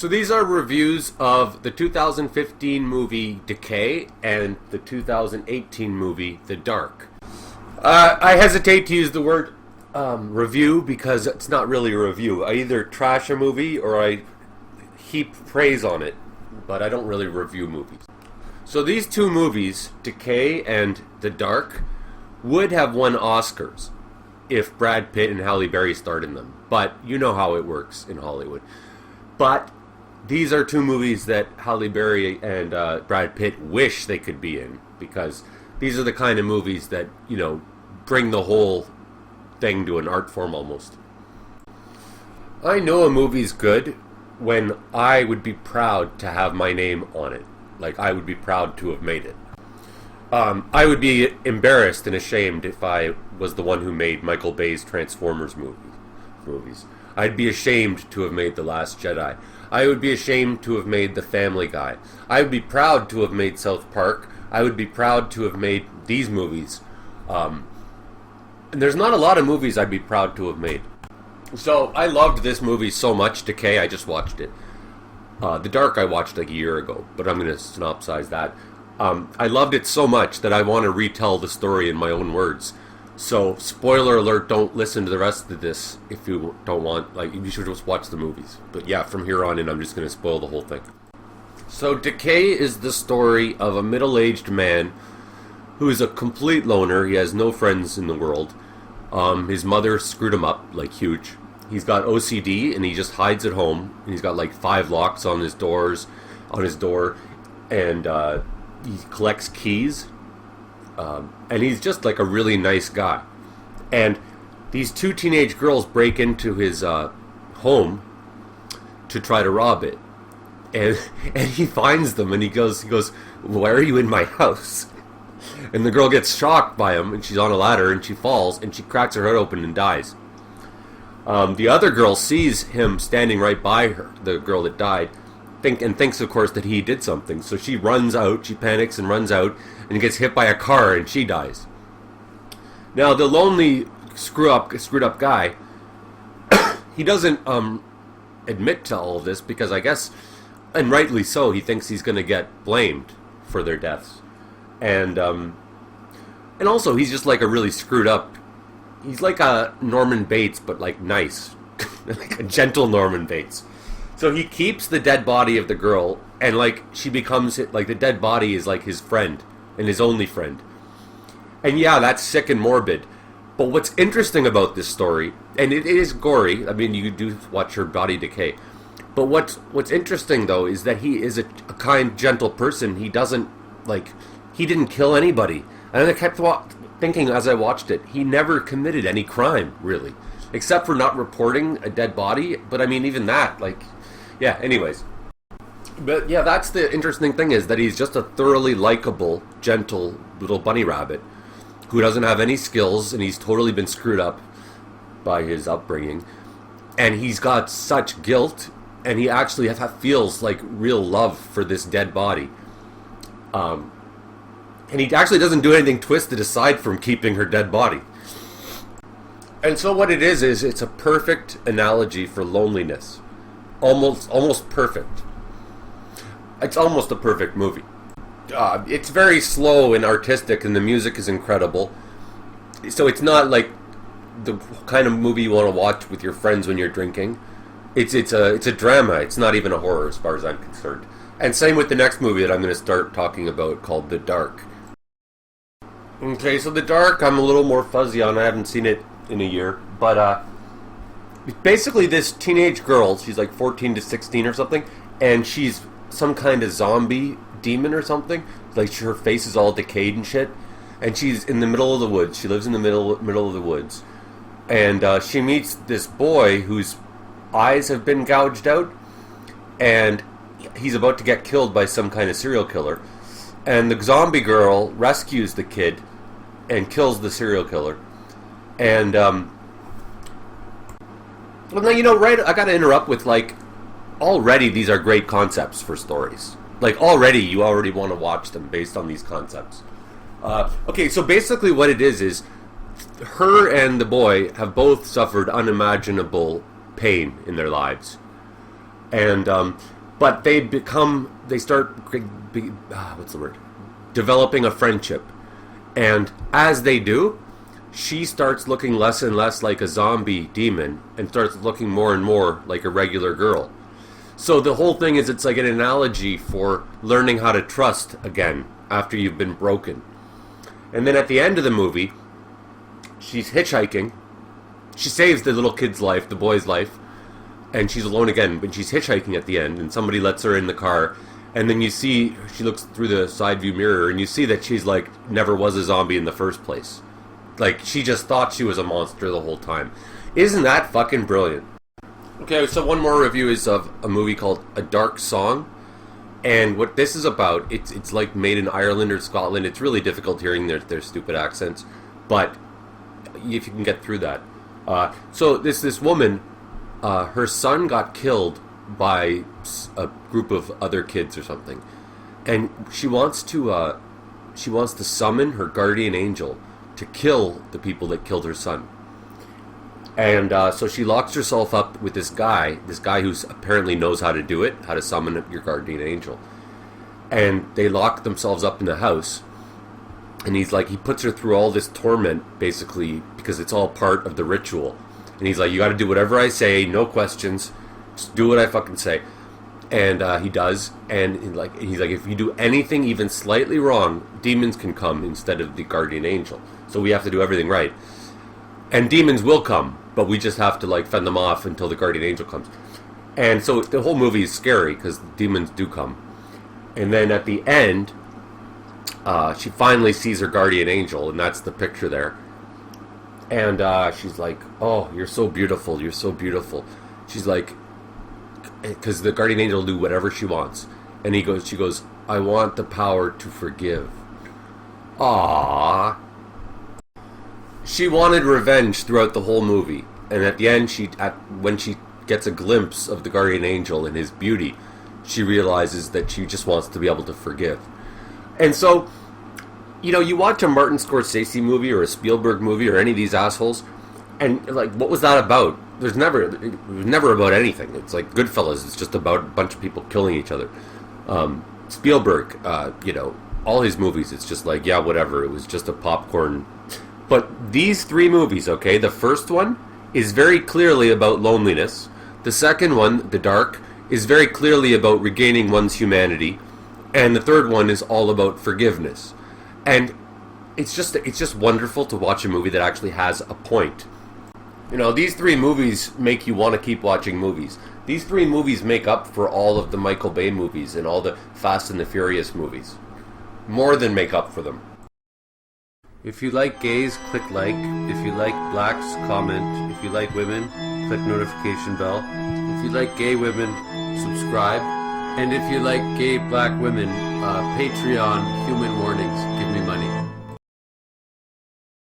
So these are reviews of the 2015 movie Decay and the 2018 movie The Dark. I hesitate to use the word review because it's not really a review. I either trash a movie or I heap praise on it, but I don't really review movies. So these two movies, Decay and The Dark, would have won Oscars if Brad Pitt and Halle Berry starred in them. But you know how it works in Hollywood. But these are two movies that Halle Berry and Brad Pitt wish they could be in, because these are the kind of movies that, you know, bring the whole thing to an art form almost. I know a movie's good when I would be proud to have my name on it. Like, I would be proud to have made it. I would be embarrassed and ashamed if I was the one who made Michael Bay's Transformers movies. I'd be ashamed to have made The Last Jedi. I would be ashamed to have made The Family Guy. I would be proud to have made South Park. I would be proud to have made these movies. And there's not a lot of movies I'd be proud to have made. So I loved this movie so much, Decay, I just watched it. The Dark I watched like a year ago, but I'm going to synopsize that. I loved it so much that I want to retell the story in my own words. So, spoiler alert, don't listen to the rest of this if you don't want, like, you should just watch the movies. But yeah, from here on in, I'm just going to spoil the whole thing. So, Decay is the story of a middle-aged man who is a complete loner. He has no friends in the world. His mother screwed him up, like, huge. He's got OCD, and he just hides at home. And he's got, like, 5 locks on his door, and he collects keys. And he's just like a really nice guy. And these 2 teenage girls break into his home to try to rob it. And he finds them and he goes, "Why are you in my house?" And the girl gets shocked by him, and she's on a ladder and she falls and she cracks her head open and dies. The other girl sees him standing right by her, the girl that died, thinks, of course, that he did something. So she runs out, she panics and runs out, and gets hit by a car, and she dies. Now, the lonely, screwed up guy, he doesn't admit to all of this, because I guess, and rightly so, he thinks he's going to get blamed for their deaths. And also, he's just like a really screwed up, he's like a Norman Bates, but like nice. Like a gentle Norman Bates. So he keeps the dead body of the girl, and like she becomes, like, the dead body is like his friend and his only friend. And yeah, that's sick and morbid. But what's interesting about this story, and it is gory, I mean, you do watch her body decay. But what's interesting though is that he is a kind, gentle person. He didn't kill anybody. And I kept thinking as I watched it, he never committed any crime, really. Except for not reporting a dead body. But I mean, even that, like, yeah, anyways. But yeah, that's the interesting thing, is that he's just a thoroughly likable, gentle little bunny rabbit who doesn't have any skills, and he's totally been screwed up by his upbringing. And he's got such guilt, and he actually feels like real love for this dead body. And he actually doesn't do anything twisted aside from keeping her dead body. And so what it is it's a perfect analogy for loneliness. Almost perfect. It's almost a perfect movie. It's very slow and artistic, and the music is incredible. So it's not like the kind of movie you want to watch with your friends when you're drinking. It's a drama. It's not even a horror as far as I'm concerned. And same with the next movie that I'm going to start talking about, called The Dark. Okay, so The Dark, I'm a little more fuzzy on. I haven't seen it in a year, but basically this teenage girl, she's like 14 to 16 or something, and she's some kind of zombie demon or something. Like, her face is all decayed and shit, and she's in the middle of the woods. She lives in the middle of the woods, and she meets this boy whose eyes have been gouged out, and he's about to get killed by some kind of serial killer. And the zombie girl rescues the kid and kills the serial killer. And, well, now, you know, right, I gotta interrupt with, like, already these are great concepts for stories. Like, you already want to watch them based on these concepts. Okay, so basically what it is her and the boy have both suffered unimaginable pain in their lives. And but they start what's the word? Developing a friendship, and as they do, she starts looking less and less like a zombie demon and starts looking more and more like a regular girl. So the whole thing is, it's like an analogy for learning how to trust again after you've been broken. And then at the end of the movie, she's hitchhiking. She saves the little kid's life, the boy's life, and she's alone again. But she's hitchhiking at the end, and somebody lets her in the car. And then you see, she looks through the side view mirror, and you see that she's like never was a zombie in the first place. Like, she just thought she was a monster the whole time. Isn't that fucking brilliant? Okay, so one more review is of a movie called A Dark Song. And what this is about, it's like made in Ireland or Scotland. It's really difficult hearing their stupid accents, but if you can get through that. So this woman, her son got killed by a group of other kids or something, and she wants to summon her guardian angel to kill the people that killed her son. And so she locks herself up with this guy who apparently knows how to do it, how to summon your guardian angel. And they lock themselves up in the house. And he puts her through all this torment, basically, because it's all part of the ritual. And he's like, you gotta do whatever I say, no questions, just do what I fucking say. And he does, and he's like, if you do anything even slightly wrong, demons can come instead of the guardian angel. So we have to do everything right. And demons will come, but we just have to fend them off until the guardian angel comes. And so the whole movie is scary because demons do come. And then at the end, she finally sees her guardian angel, and that's the picture there. And she's like, oh, you're so beautiful, you're so beautiful. She's like, because the guardian angel will do whatever she wants. And she goes, I want the power to forgive. Aww. She wanted revenge throughout the whole movie. And at the end, when she gets a glimpse of the guardian angel and his beauty, she realizes that she just wants to be able to forgive. And so, you watch a Martin Scorsese movie or a Spielberg movie or any of these assholes, and what was that about? It was never about anything. It's like Goodfellas. It's just about a bunch of people killing each other. Spielberg, all his movies, it's just like, yeah, whatever. It was just a popcorn. But these three movies, okay, the first one is very clearly about loneliness. The second one, The Dark, is very clearly about regaining one's humanity. And the third one is all about forgiveness. And it's just wonderful to watch a movie that actually has a point. These three movies make you want to keep watching movies. These three movies make up for all of the Michael Bay movies and all the Fast and the Furious movies. More than make up for them. If you like gays, click like. If you like blacks, comment. If you like women, click notification bell. If you like gay women, subscribe. And if you like gay black women, Patreon, Human Warnings, give me money.